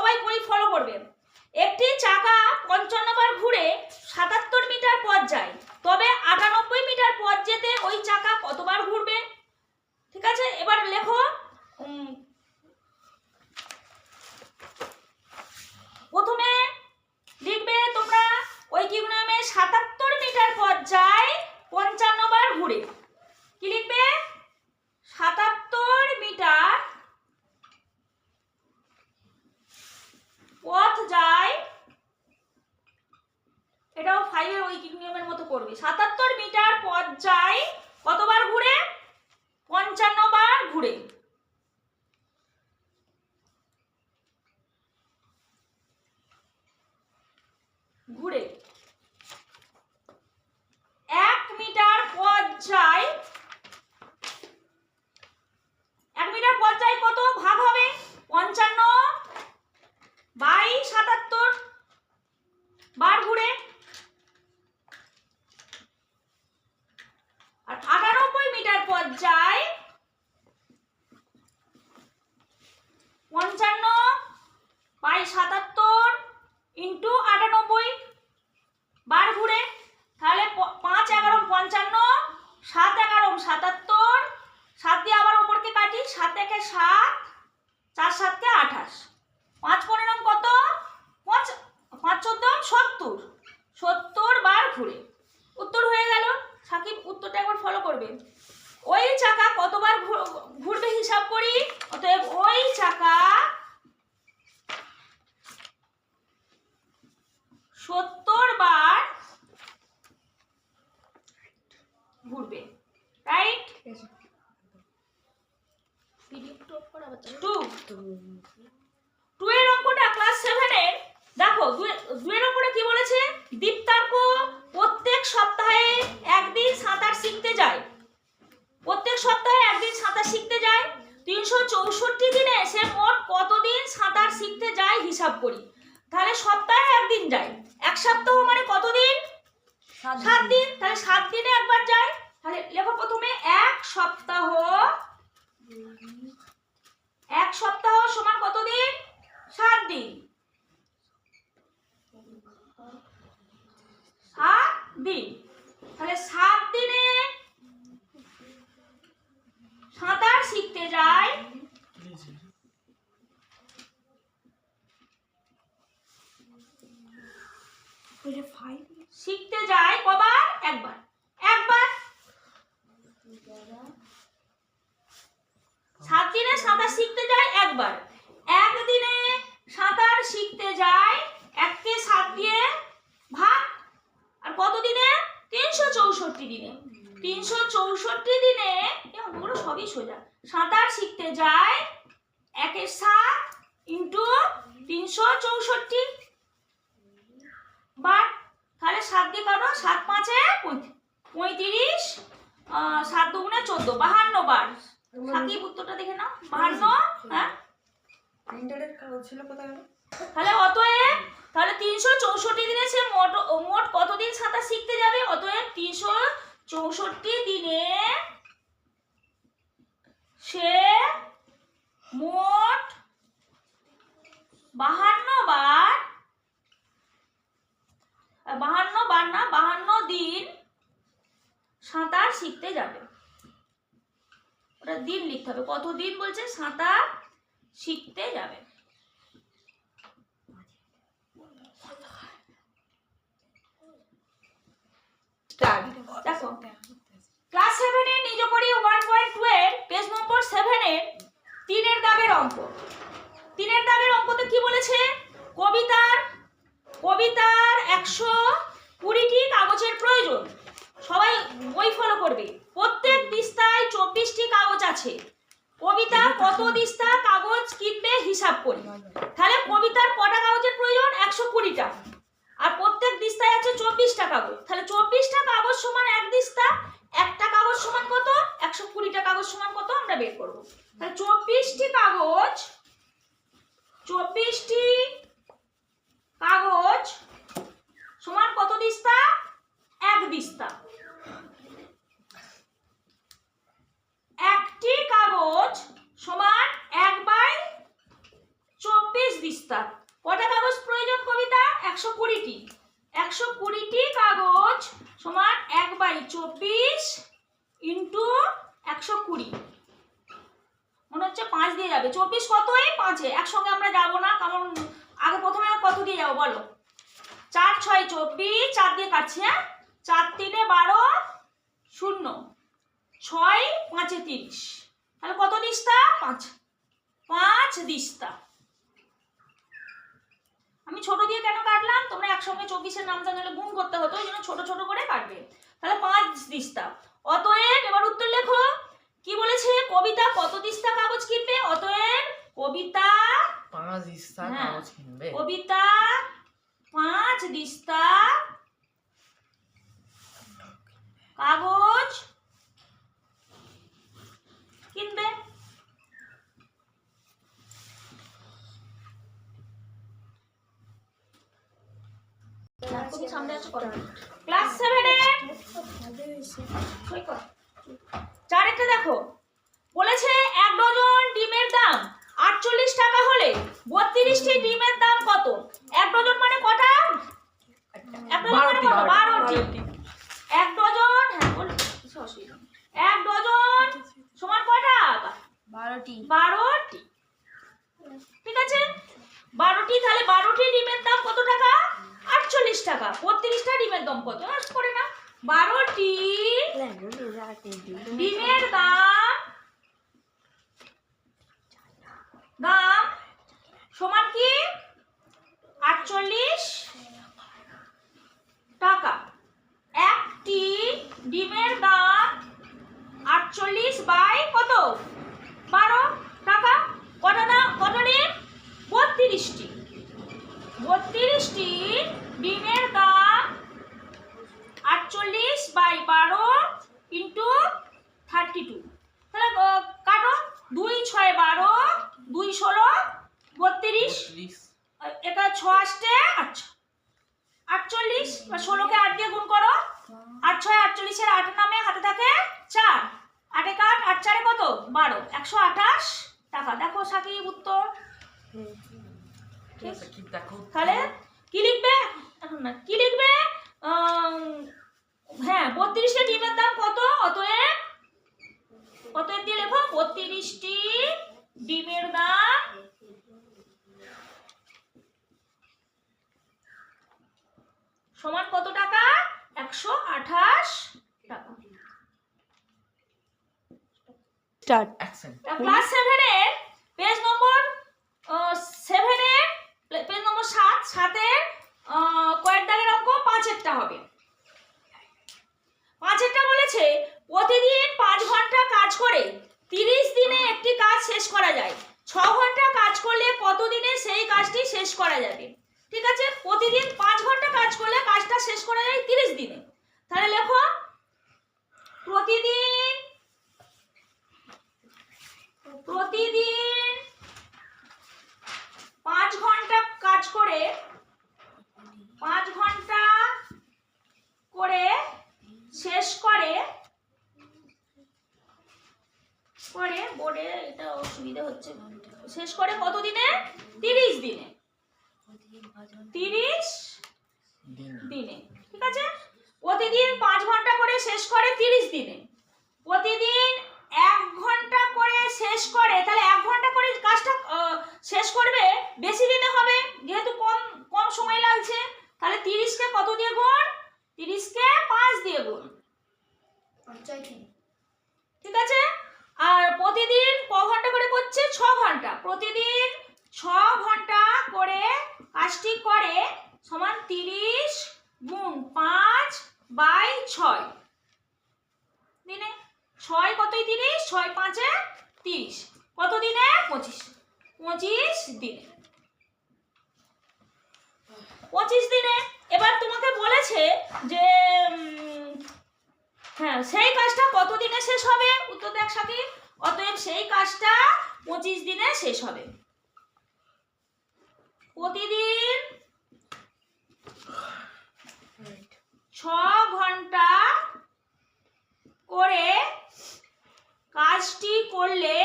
সবাই বই ফলো করবে। একটি চাকা 55 বার ঘুরে 77 মিটার পথ যায়, তবে 98 মিটার পথ যেতে ওই চাকা কতবার ঘুরবে? ঠিক আছে, এবার লেখো। প্রথমে লিখবে তোমরা ঐকিক নিয়মে 77 মিটার পথ যায় 55 বার ঘুরে। কি লিখবে? 77 মিটার পথ যায়, এটাও 5 এর ঐকিক নিয়মের মতো করবে। 77 মিটার পথ যায় কতবার ঘুরে? 55 বার ঘুরে। ঘুরে 1 মিটার পথ যায়, 1 মিটার পথ যায় কত? ভাগ হবে 55 বাই 77 বার ঘুরে। আর 98 মিটার পথ যায় 55 বাই 77 ইন্টু 98 বার ঘুরে। তাহলে 5 11 55, 7 11 77, 7 দিয়ে আবার উপরকে কাটি, 7 একে 7, 4 7 কে 28, 5 15 কত? 5 14 70, 70 বার ঘুরে। উত্তর হয়ে গেল। সাকিব উত্তরটা একবার ফলো করবে। ওই চাকা কতবার ঘুরবে হিসাব করি। অতএব ওই চাকা 70 বার ঘুরবে, রাইট? 2 এর অঙ্কটা ক্লাস 7 এর। দেখো 2 এর অঙ্কটা কি বলেছে? দীপ্তার্ক প্রত্যেক সপ্তাহে একদিন সাঁতার শিখতে যায়। প্রত্যেক সপ্তাহে একদিন সাঁতার শিখতে যায়। 364 দিনে সে মোট কতদিন সাঁতার শিখতে যায় হিসাব করি। তাহলে সপ্তাহে একদিন যায়, এক সপ্তাহ মানে কতদিন? 7 দিন। তাহলে 7 দিনে একবার যায়। তাহলে লেখো প্রথমে এক সপ্তাহ সমান কতদিন? 7 দিন। 7 দিন। তাহলে 7 দিনে সাঁতার শিখতে যায় কবার? একবার। 7 দিনে সাঁতার শিখতে যায় একবার। একদিনে সাঁতার শিখতে যায় 1 কে 7 দিয়ে ভাগ। আর কত দিনে? 364 দিনে। 364 দিনে ওগুলো সবই সোজা। সাঁতার শিখতে যায় 1 এর 7 ইন্টু 364 বার। তাহলে 7 দিয়ে কাটো, 7 5 এ 35, 7 দুগুণে 14, 52 বার। সাকিব উত্তরটা দেখে নাও। 52, হ্যাঁ প্রিন্টারের কাগজ ছিল কোথায় গেল? তাহলে অতএব 364 দিনে সে মোট কতদিন সাঁতার শিখতে যাবে? অতএব 364 দিনে সে মোট 52 দিন সাঁতার শিখতে যাবে। ওটা দিন লিখতে হবে, কতদিন বলছে সাঁতার শিখতে যাবে। দেখো ক্লাস 7 এর নিজ করি 1.2 এর পেজ নম্বর 7 এর 3 এর দাগের অঙ্ক। 3 এর দাগের অঙ্কতে কি বলেছে? কবিতার 120টি কাগজের প্রয়োজন। সবাই বই ফলো করবে। প্রত্যেক দিস্তায় 24টি কাগজ আছে। কবিতা কত দিস্তা কাগজ কিনবে হিসাব করি। তাহলে কবিতার কটা কাগজের প্রয়োজন? 120টা। আর প্রত্যেক দিস্তায় আছে 24টা কাগজ। তাহলে 24টা কাগজ সমান এক দিস্তা। একটা কাগজ সমান কত? 120টা কাগজ সমান কত আমরা বের করব। তাহলে 24টি কাগজ সমান কত দিস্তা? এক দিস্তা। একটি কাগজ সমান 1/24 দিস্তা। কটা কাগজ প্রয়োজন কবিতা? 120টি। 120টি কাগজ সমান 1/24 ইন্টু 120। মনে হচ্ছে 5 দিয়ে যাবে। 24 কতই? 5-এ। একসঙ্গে আমরা যাবো না, কারণ আগে প্রথমে কত দিয়ে যাবো বলো? 4 6 24, 4 দিয়ে কাটছি। হ্যাঁ, 4 3 12, 0, 6 5 30। তাহলে কত দিস্তা? 5 দিস্তা। আমি ছোট দিয়ে কেন কাটলাম? তোমরা একসঙ্গে 24-এর নামটা নিলে গুণ করতে হতো, ওই জন্য ছোট ছোট করে কাটবে। তাহলে 5 দিস্তা। অতএব এবার উত্তর লেখো। কি বলেছে? কবিতা কত দিস্তা কাগজ কিনবে? অতএব কবিতা 5 দিস্তা হ্যাঁ, কাগজ কিনবে। কবিতা 5 দিস্তা কাগজ কিনবে। সামনে আছে ক্লাস 7 এ চারেরটা দেখো। বলেছে 1 ডজন ডিমের দাম 48 টাকা হলে 32টি ডিমের দাম কত? 1 ডজন মানে কটা? 1 ডজন মানে কত? 12টি। 1 ডজন, হ্যাঁ বল, কিছু অসুবিধা নেই। 1 ডজন সমান কটা? 12টি। 12টি। ঠিক আছে, 12টি। তাহলে 12টি ডিমের দাম কত টাকা? 48 টাকা। 32টা ডিমের দাম কত? করে না। 12টি ডিমের দাম সমান কি? 48 টাকা। একটি ডিমের দাম 48 বাই কত? 12 টাকা। কত দাম? কত ডিম? 32টি। 32টি ডিমের দাম 48 বাই 12 ইন্টু 32। তাহলে কাটো। 2 6 12, 2 16 32। এটা 6 আসছে 48। 16কে 8 দিয়ে গুণ করো। 8 6 48 এর 8 নামে হাতে থাকে 4। 8 কাট, 8 4 কত? 12। 128 টাকা। দেখো সাকিব উত্তর। তাহলে কি লিখবে? এখন না, কি লিখবে? হ্যাঁ, 32টি ডিমের দাম কত? অতএব দিয়ে লেখো 32টি ডিমের দাম সমান কত টাকা? 128 টাকা। স্টার্ট। ক্লাস 7 এর পেজ নম্বর 7 এর পেজ নম্বর 7, 7 এর কয়েক দাগের অঙ্ক 5-এরটা হবে। 5-এরটা বলেছে প্রতিদিন 5 ঘন্টা কাজ করে 30 দিনে একটি কাজ শেষ করা যায়। 6 ঘন্টা কাজ করলে কত দিনে সেই কাজটি শেষ করা যাবে? ঠিক আছে, প্রতিদিন 5 ঘন্টা কাজ করলে কাজটা শেষ করা যায় 30 দিনে। তাহলে লেখো প্রতিদিন 5 ঘন্টা কাজ করে 5 ঘন্টা করে শেষ করে বোর্ডে এটা অসুবিধা হচ্ছে। শেষ করে কত দিনে? 30 দিনে। 30 দিনে। ঠিক আছে, প্রতিদিন 5 ঘন্টা করে শেষ করে 30 দিনে। প্রতিদিন 1 ঘন্টা করে শেষ করে, তাহলে 1 ঘন্টা করে কাজটা শেষ করবে বেশি দিনে হবে, যেহেতু কম সময় লাগছে। তাহলে 30 কে কত দিয়ে গুণ? 30 কে 5 দিয়ে গুণ। ঠিক আছে, আর প্রতিদিন ক ঘন্টা করে করছে? 6 ঘন্টা। প্রতিদিন 6 ঘন্টা করে কাজটি করে সমান 30 গুণ 5 বাই 6 দিনে। 6 কতই? 30। 6 5 এ 30। কত দিনে? 25 দিনে। 25 দিনে। এবার তোমাকে বলেছে যে হ্যাঁ, সেই কাজটা কত দিনে শেষ হবে? উত্তর দেখ সাকিব। অতএব সেই কাজটা 25 দিনে শেষ হবে। প্রতিদিন 6 ঘন্টা করে কাজটি করলে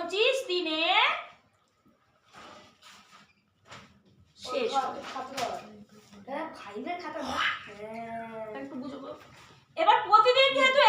25 দিনে শেষ হবে। ফাইভের খাতা না। একটু বুঝবো। এবার প্রতিদিন যেহেতু